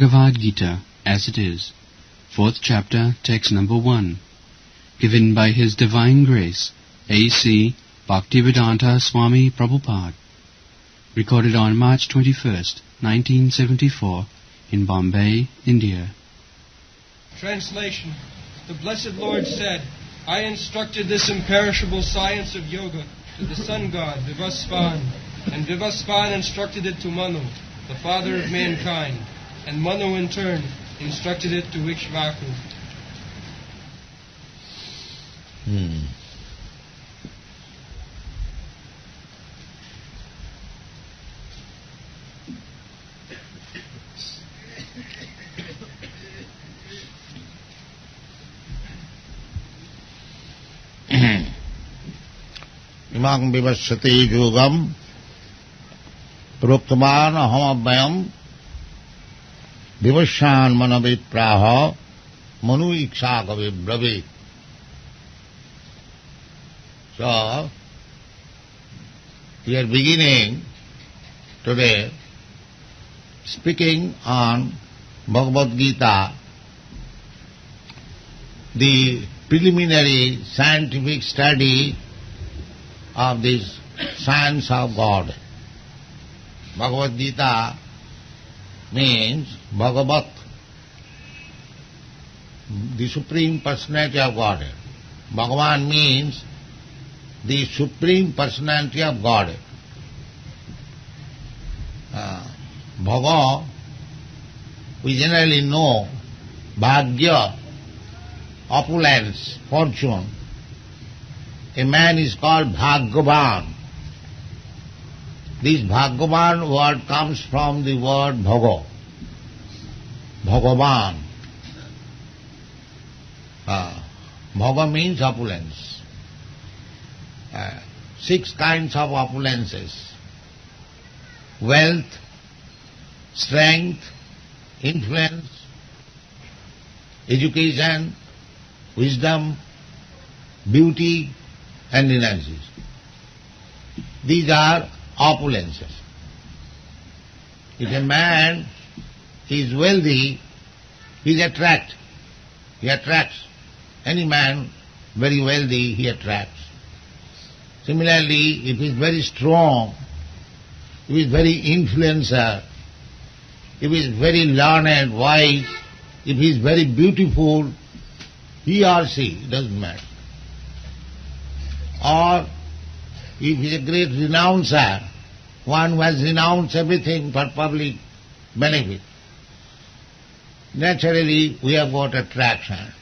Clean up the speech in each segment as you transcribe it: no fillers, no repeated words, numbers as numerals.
Bhagavad Gita as it is, 4th chapter, text number 1, given by His Divine Grace, A.C. Bhaktivedanta Swami Prabhupada, recorded on March 21st, 1974, in Bombay, India. Translation. The Blessed Lord said, I instructed this imperishable science of yoga to the sun god Vivasvan, and Vivasvan instructed it to Manu, the father of mankind, and Manu in turn instructed it to Iksvaku. Imam Vivasvati Yogam Proktaman Ahamabhyam Vivasvan Manavit Praha Manu Iksvaku Ref. So, we are beginning today speaking on Bhagavad Gita, the preliminary scientific study of this science of God. Bhagavad Gita means Bhagavat, the Supreme Personality of Godhead. Bhagavan means the Supreme Personality of Godhead. Bhaga, we generally know, Bhagya, opulence, fortune. A man is called Bhagavan. This Bhagavan word comes from the word Bhaga. Bhagavan. Bhaga means opulence. 6 kinds of opulences: wealth, strength, influence, education, wisdom, beauty, and energies. These are opulences. If a man is wealthy, he attracts. He attracts. Any man very wealthy, he attracts. Similarly, if he is very strong, if he is very influencer, if he is very learned, wise, if he is very beautiful, he or she, doesn't matter. Or if he is a great renouncer, one who has renounced everything for public benefit, naturally we have got attraction.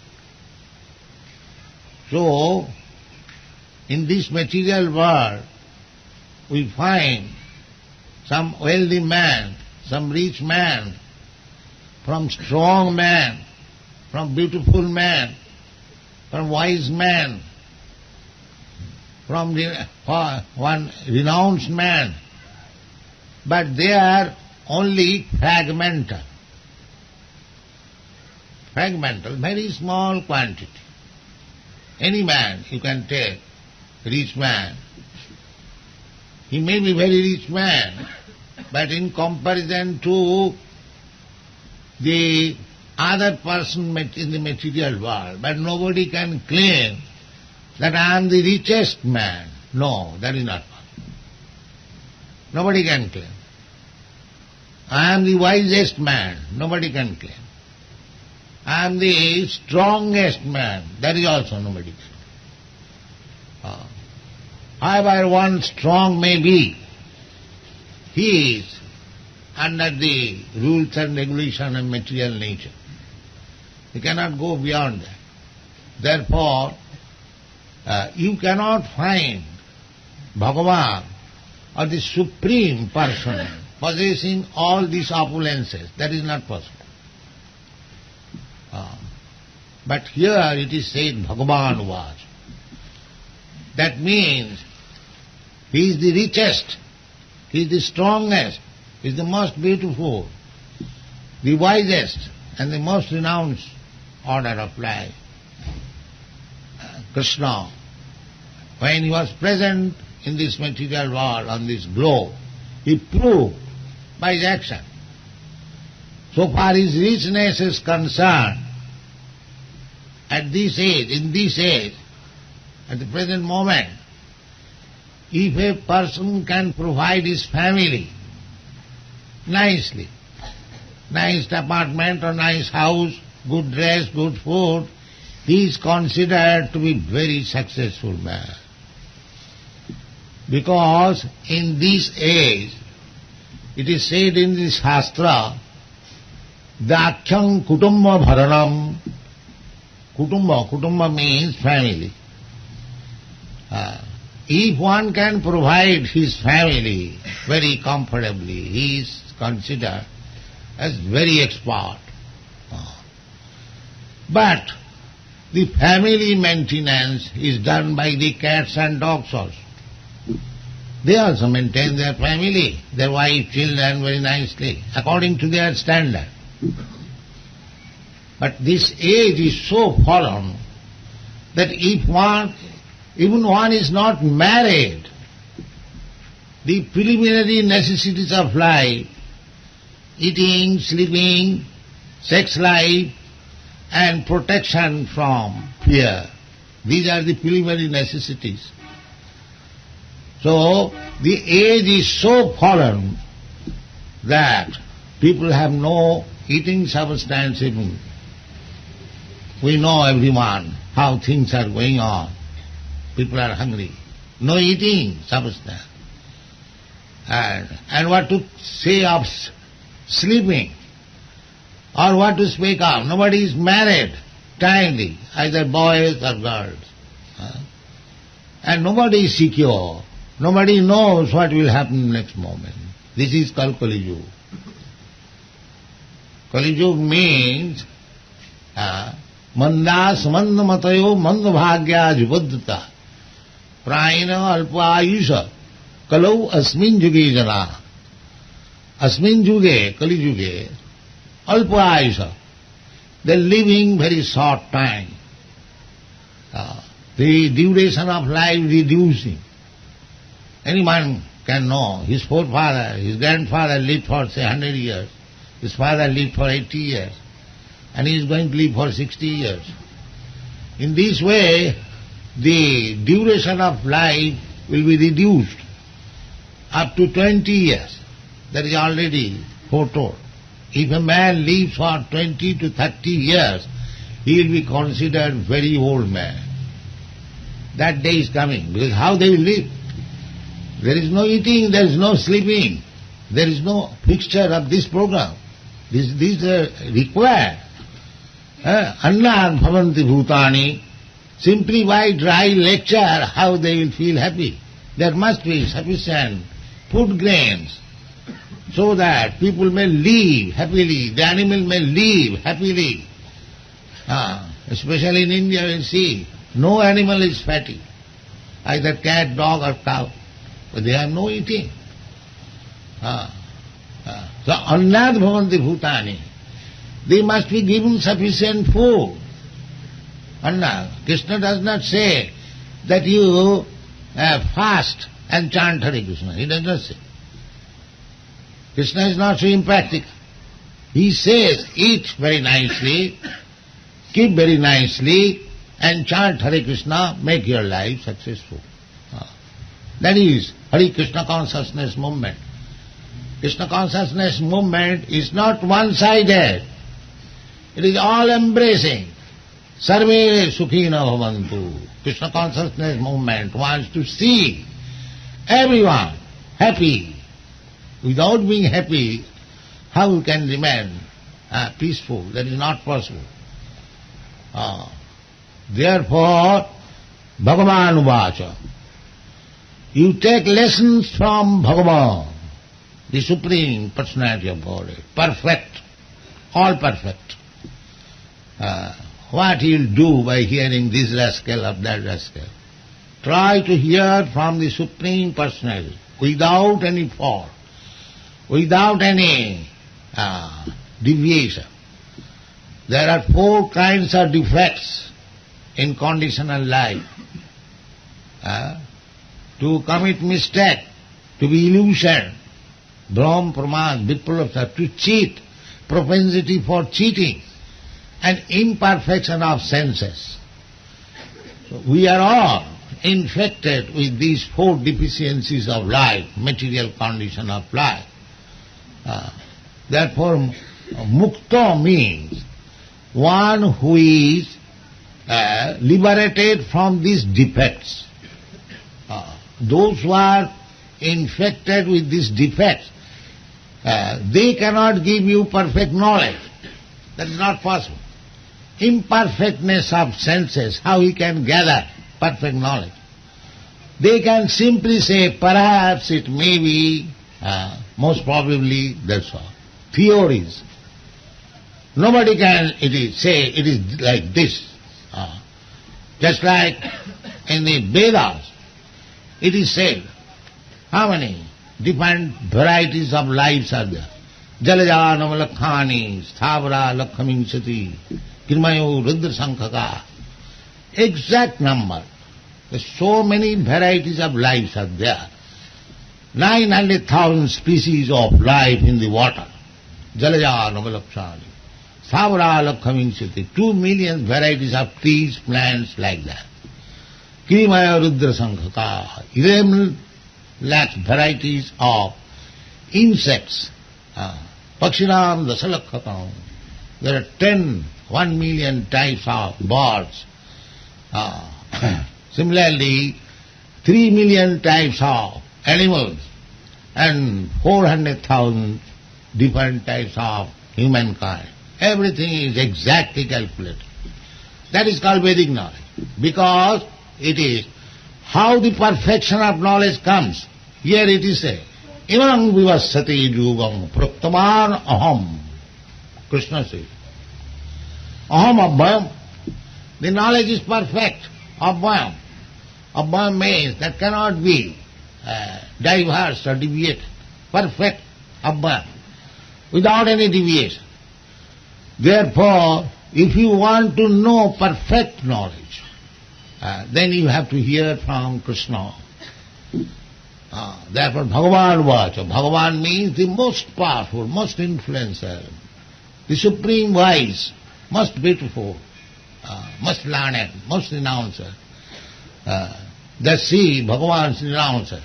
So, in this material world, we find some wealthy man, some rich man, from strong man, from beautiful man, from wise man, from one renounced man, but they are only fragmental. Fragmental, very small quantity. Any man you can take, rich man. He may be very rich man, but in comparison to the other person in the material world, but nobody can claim that I am the richest man. No, that is not possible. Nobody can claim. I am the wisest man. Nobody can claim. I am the strongest man. That is also nobody can. However one strong may be, he is under the rules and regulation of material nature. He cannot go beyond that. Therefore, you cannot find Bhagavan or the Supreme Person possessing all these opulences. That is not possible. But here it is said Bhagavan was. That means he is the richest, he is the strongest, he is the most beautiful, the wisest and the most renounced order of life. Krishna, when he was present in this material world, on this globe, he proved by his action So far as richness is concerned, at this age, in this age, at the present moment, if a person can provide his family nicely, nice apartment or nice house, good dress, good food, he is considered to be very successful man. Because in this age, it is said in the Shastra, Dakhyam kutumba bharanam. Kutumba means family. If one can provide his family very comfortably, he is considered as very expert. But the family maintenance is done by the cats and dogs also. They also maintain their family, their wife, children very nicely, according to their standard. But this age is so fallen that if even one is not married, the preliminary necessities of life, eating, sleeping, sex life, and protection from fear, these are the preliminary necessities. So, the age is so fallen that people have no eating substance even. We know everyone how things are going on. People are hungry. No eating substance. And what to say of sleeping? Or what to speak of? Nobody is married timely, either boys or girls. And nobody is secure. Nobody knows what will happen next moment. This is called Kali Yuga. Kali Yuga means mandas manda matayo manda bhagya jubaddhata prayana alpa ayusha kalau asmin yuge jana. Asmin yuge, Kali Yuge, alpa ayusha. They are living very short time. The duration of life reducing. Anyone can know his forefather, his grandfather lived for say 100 years, his father lived for 80 years, and he is going to live for 60 years. In this way, the duration of life will be reduced up to 20 years. That is already foretold. If a man lives for 20 to 30 years, he will be considered very old man. That day is coming, because how they will live? There is no eating, there is no sleeping, there is no fixture of this program. These are required. Annad bhavanti bhutani. Simply by dry lecture, how they will feel happy. There must be sufficient food grains so that people may live happily, the animal may live happily. Especially in India, you see, no animal is fatty, either cat, dog or cow. But they have no eating. So, annad bhavanti bhutani. They must be given sufficient food. Anna, Krishna does not say that you fast and chant Hare Krishna. He does not say. Krishna is not so impractical. He says, eat very nicely, keep very nicely, and chant Hare Krishna, make your life successful. That is Hare Krishna consciousness movement. Krishna consciousness movement is not one-sided. It is all-embracing. Sarve sukhina bhavantu. Krishna consciousness movement wants to see everyone happy. Without being happy, how you can remain peaceful? That is not possible. Therefore, Bhagavan Uvacha. You take lessons from Bhagavan, the Supreme Personality of Godhead. Perfect. All perfect. What he will do by hearing this rascal or that rascal? Try to hear from the Supreme Personality without any fault, without any deviation. There are 4 kinds of defects in conditional life. To commit mistake, to be illusion, Brahm, Pramad, Vipralapsa, to cheat, propensity for cheating, and imperfection of senses. So we are all infected with these 4 deficiencies of life, material condition of life. Therefore, mukta means one who is liberated from these defects. Those who are infected with these defects, they cannot give you perfect knowledge. That is not possible. Imperfectness of senses, how he can gather perfect knowledge? They can simply say, perhaps it may be, most probably, that's all. Theories. Nobody can say it is like this. Just like in the Vedas, it is said, how many different varieties of lives are there? Jalaja Navalakhani, Sthavara Lakkhaminsati, Kirmayo Rudra Sankhaka. Exact number. There's so many varieties of lives are there. 900,000 species of life in the water. Jalaja Navalakhani. Sthavara Lakkhaminsati. 2 million varieties of trees, plants like that. Kirmaya Rudra Sankhaka. 11 lakh varieties of insects. Pakshinam Dasalakkhakam. There are 1 million types of birds. Similarly, 3 million types of animals and 400,000 different types of humankind. Everything is exactly calculated. That is called Vedic knowledge, because it is how the perfection of knowledge comes. Here it is said, Imanam vivasati yugam praktaman aham. Krishna says, aham abhayam. The knowledge is perfect. Abhayam. Abhayam means that cannot be diverse or deviated. Perfect abhayam. Without any deviation. Therefore, if you want to know perfect knowledge, then you have to hear from Krishna. Therefore, Bhagavan Vacha. Bhagavan means the most powerful, most influential, the supreme wise, most beautiful, most learned, most renouncer. That's Bhagavan's renouncer.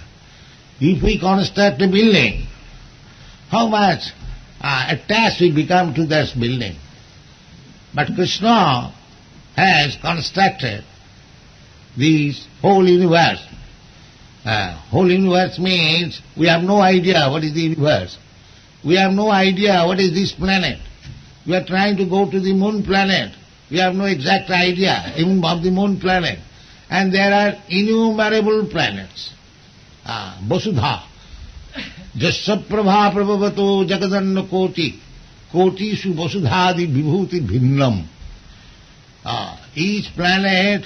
If we construct a building, how much attached we become to this building. But Krishna has constructed this whole universe. Whole universe means we have no idea what is the universe. We have no idea what is this planet. We are trying to go to the moon planet. We have no exact idea even of the moon planet. And there are innumerable planets. Vasudha. Jasyaprabha prabhavato jagadanna koti. Kotishu vasudhadi vibhuti bhinnam. Each planet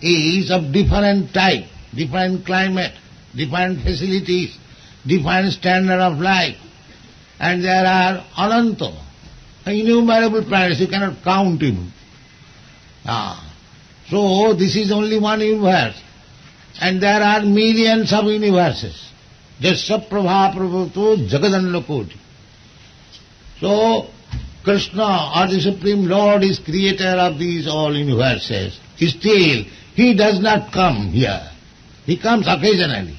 is of different type, different climate, different facilities, different standard of life. And there are ananta, innumerable planets, you cannot count even. So this is only one universe. And there are millions of universes. Jasya prabha prabhato jagadanna koti. So Krishna, or the Supreme Lord, is creator of these all universes. Still, he does not come here. He comes occasionally.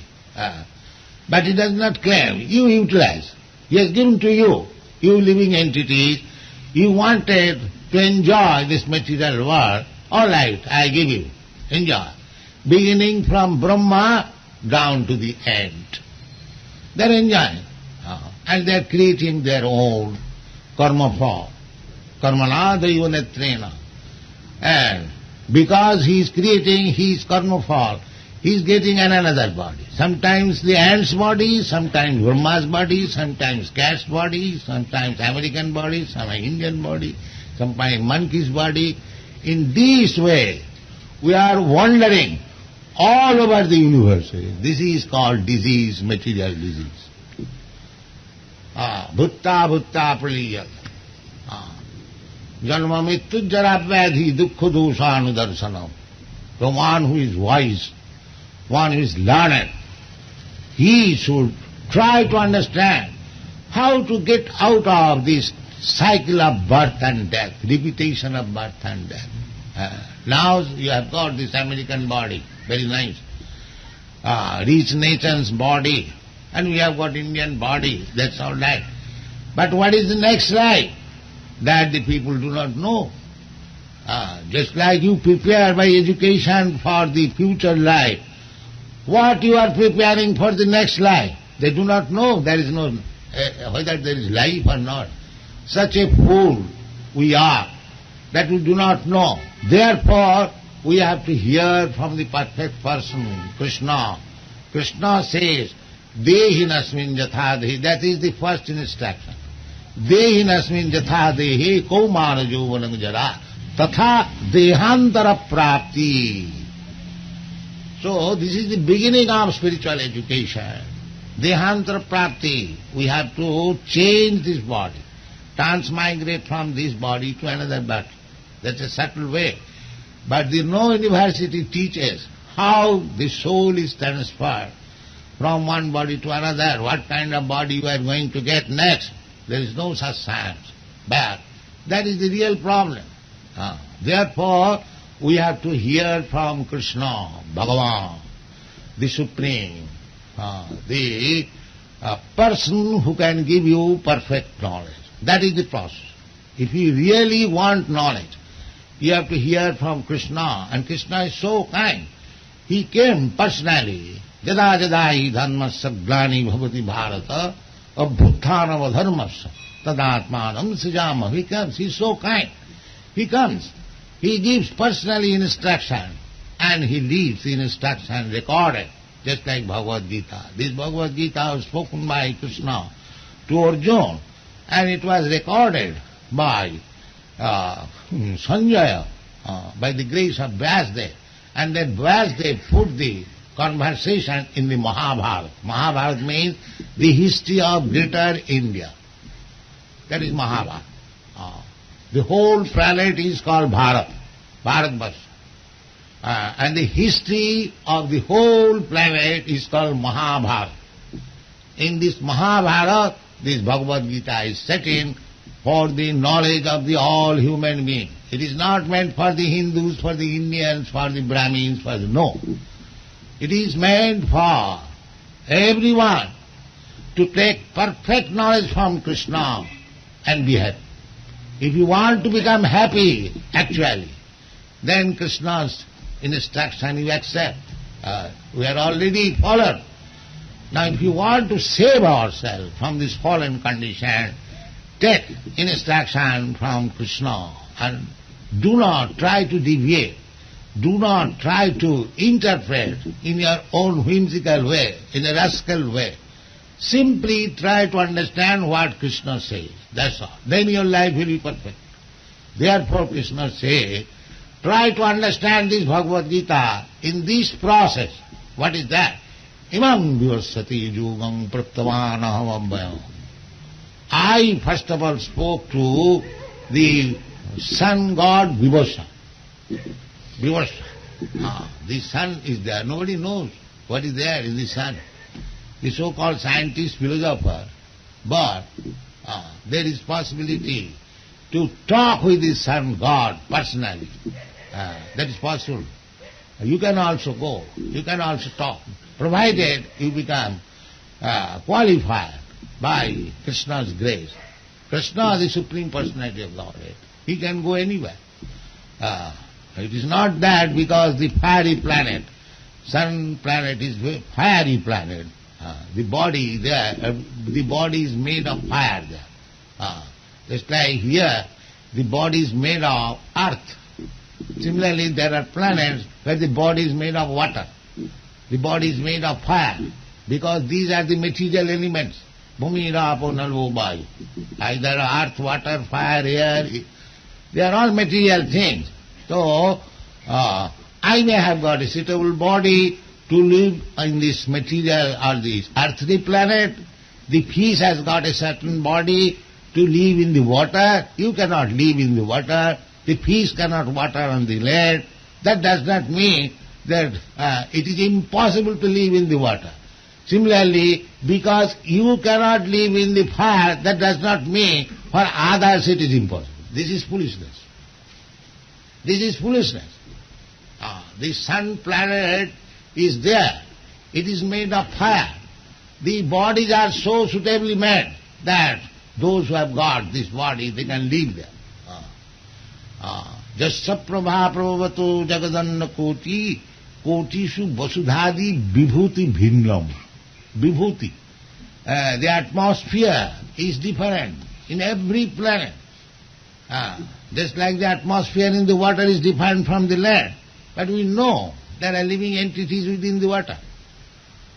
But he does not claim. You utilize. He has given to you, you living entities. You wanted to enjoy this material world. All right, I give you. Enjoy. Beginning from Brahma down to the end. They're enjoying. And they're creating their own karma form. Karmana daiva netrena. And because he is creating his karma form, he is getting another body. Sometimes the ant's body, sometimes Brahma's body, sometimes cat's body, sometimes American body, sometimes Indian body, sometimes monkey's body. In this way, we are wandering all over the universe. This is called disease, material disease. Bhutta bhutta praliyat. Janma mittu jara vyadhi dukkha dosanu darsanam. The one who is wise, one who is learned, he should try to understand how to get out of this cycle of birth and death, repetition of birth and death. Now you have got this American body, very nice, rich nation's body, and we have got Indian body, that's all right. But what is the next life? That the people do not know. Just like you prepare by education for the future life, what you are preparing for the next life, they do not know. There is no, whether there is life or not. Such a fool we are that we do not know. Therefore, we have to hear from the perfect person, Krishna. Krishna says, Dehinasmin jatha dehi. That is the first instruction. Dehinasmin jatha dehi kaumana jovanam jara tatha dehantara prapti. So, this is the beginning of spiritual education. Dehantara prapti. We have to change this body, transmigrate from this body to another body. That's a subtle way. But no university teaches how the soul is transferred from one body to another, what kind of body you are going to get next. There is no such science. But that is the real problem. Therefore, we have to hear from Krishna, Bhagavan, the Supreme, the person who can give you perfect knowledge. That is the process. If you really want knowledge, you have to hear from Krishna, and Krishna is so kind. He came personally. Jada jada hi dharmasya glani bhavati bharata abhutthanam adharmasya tadatmanam srijama. He comes. He is so kind. He comes. He gives personally instruction, and he leaves the instruction recorded, just like Bhagavad Gita. This Bhagavad Gita was spoken by Krishna to Arjuna, and it was recorded by Sanjaya, by the grace of Vyasadeva. And then Vyasadeva put the conversation in the Mahabharata. Mahabharata means the history of greater India. That is Mahabharata. The whole planet is called Bharat, Bharatvarsha. And the history of the whole planet is called Mahabharata. In this Mahabharata, this Bhagavad Gita is set in for the knowledge of the all human beings. It is not meant for the Hindus, for the Indians, for the Brahmins, for the... No. It is meant for everyone to take perfect knowledge from Krishna and be happy. If you want to become happy, actually, then Krishna's instruction you accept. We are already fallen. Now if you want to save ourselves from this fallen condition, take instruction from Krishna and do not try to deviate. Do not try to interpret in your own whimsical way, in a rascal way. Simply try to understand what Krishna says. That's all. Then your life will be perfect. Therefore Krishna says, try to understand this Bhagavad Gita in this process. What is that? Imam vivasati yugam praptavanaham abhayam. I first of all spoke to the sun god Vivasvan. Vivasvan. The sun is there. Nobody knows what is there in the sun. The so-called scientist, philosopher. But there is possibility to talk with the sun god personally. That is possible. You can also go. You can also talk, provided you become qualified by Krishna's grace. Krishna, the Supreme Personality of Godhead, he can go anywhere. It is not that because the fiery planet, sun planet is a fiery planet, the body there, the body is made of fire there. Just like here, the body is made of earth. Similarly, there are planets where the body is made of water. The body is made of fire, because these are the material elements. Bhumi, Rapo, Nalvo, Vayu. Either earth, water, fire, air, they are all material things. So, I may have got a suitable body to live in this material or this earthly planet. The fish has got a certain body to live in the water. You cannot live in the water. The fish cannot water on the land. That does not mean that it is impossible to live in the water. Similarly, because you cannot live in the fire, that does not mean For others it is impossible. This is foolishness. This is foolishness. The sun planet is there. It is made of fire. The bodies are so suitably made that those who have got this body, they can live there. Jasya prabha prabhavato jagadanna koti kotishu vasudhadi vibhuti bhinnam. Vibhuti. The atmosphere is different in every planet. Just like the atmosphere in the water is different from the land. But we know there are living entities within the water,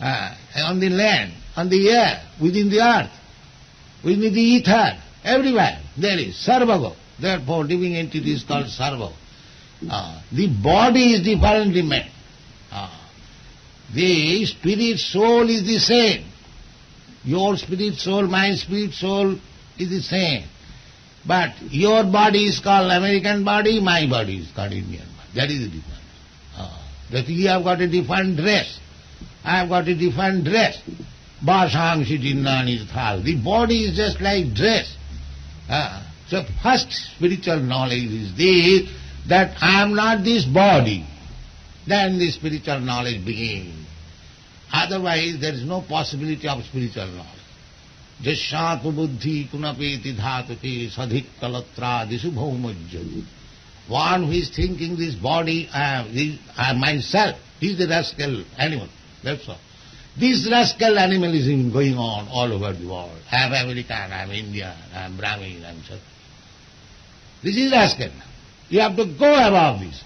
on the land, on the air, within the earth, within the ether, everywhere there is sarvago. Therefore living entity is called sarva. The body is differently made. The spirit soul is the same. Your spirit soul, my spirit soul is the same. But your body is called American body, my body is called Indian body. That is the difference. That you have got a different dress. I have got a different dress. Bhashangshi jinnani thal. The body is just like dress. So first spiritual knowledge is this, that I am not this body. Then the spiritual knowledge begins. Otherwise there is no possibility of spiritual knowledge. Jasyatu buddhi kunapeti dhatati sadhik kalatra disu bhaumajjati. One who is thinking this body, I am myself, he is the rascal animal. That's all. This rascal animalism going on all over the world. I am American, I am Indian, I am Brahmin, I am such. This is rascal. You have to go above this.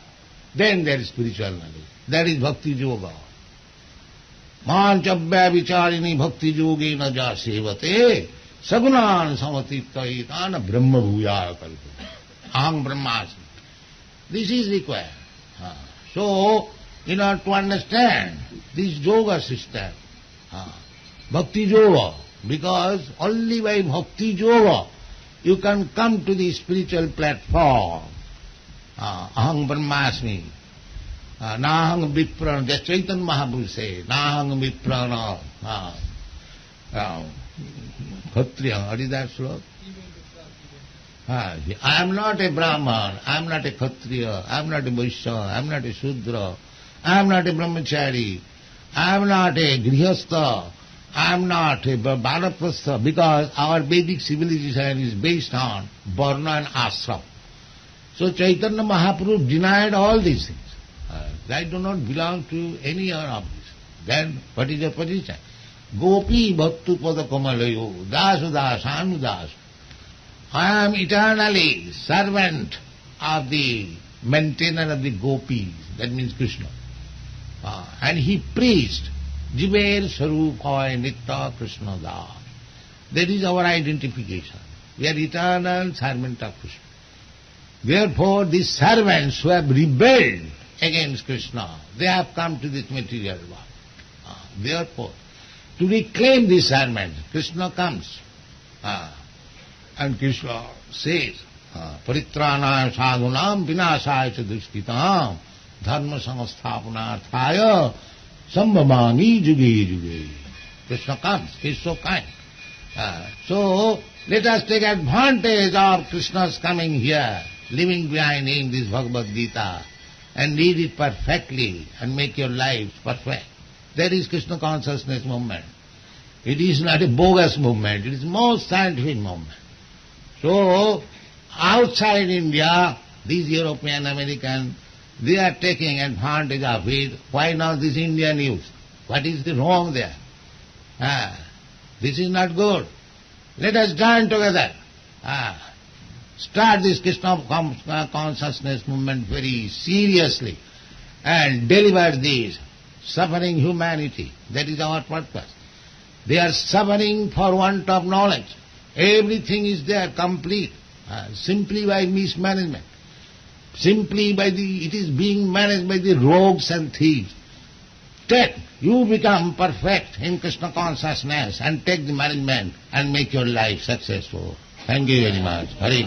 Then there is spiritual knowledge. That is bhakti yoga. Manchabhya vicharini bhakti yogi na ja sevate sagunan samatitayitana brahma bhuya kalpate. Aham brahmasmi. This is required. So, in order to understand this yoga system, bhakti yoga, because only by bhakti yoga you can come to the spiritual platform. Aham brahmasmi. Nahang viprana, just Chaitanya Mahaprabhu says, Nahang viprana. Kshatriya, what is that slok? I am not a Brahman, I am not a Kshatriya, I am not a Vaishya, I am not a Shudra, I am not a Brahmachari, I am not a Grihastha, I am not a Balaprastha, because our Vedic civilization is based on Varna and Ashram. So Chaitanya Mahaprabhu denied all these things. I do not belong to any other of this. Then what is your position? Gopi bhattu pada kamalayo, dasu dasanu dasu. I am eternally servant of the maintainer of the gopis, that means Krishna. And he preached, Jiver Sarupaya Nitta Krishna Das. That is our identification. We are eternal servant of Krishna. Therefore, these servants who have rebelled against Krishna, they have come to this material world. Therefore, to reclaim this servant, Krishna comes. And Krishna says, Paritranaya sadhunam vinasaya cha dushkitam dharma samasthapanarthaya sambhavami juge juge. Krishna comes, he is so kind. So, let us take advantage of Krishna's coming here, leaving behind him this Bhagavad Gita, and read it perfectly and make your lives perfect. That is Krishna consciousness movement. It is not a bogus movement, it is most scientific movement. So, outside India, these European, American, they are taking advantage of it. Why not this Indian youth? What is the wrong there? This is not good. Let us join together. Start this Krishna consciousness movement very seriously and deliver this suffering humanity. That is our purpose. They are suffering for want of knowledge. Everything is there, complete, simply by mismanagement. Simply by it is being managed by the rogues and thieves. You become perfect in Krishna consciousness and take the management and make your life successful. Thank you very much. Hare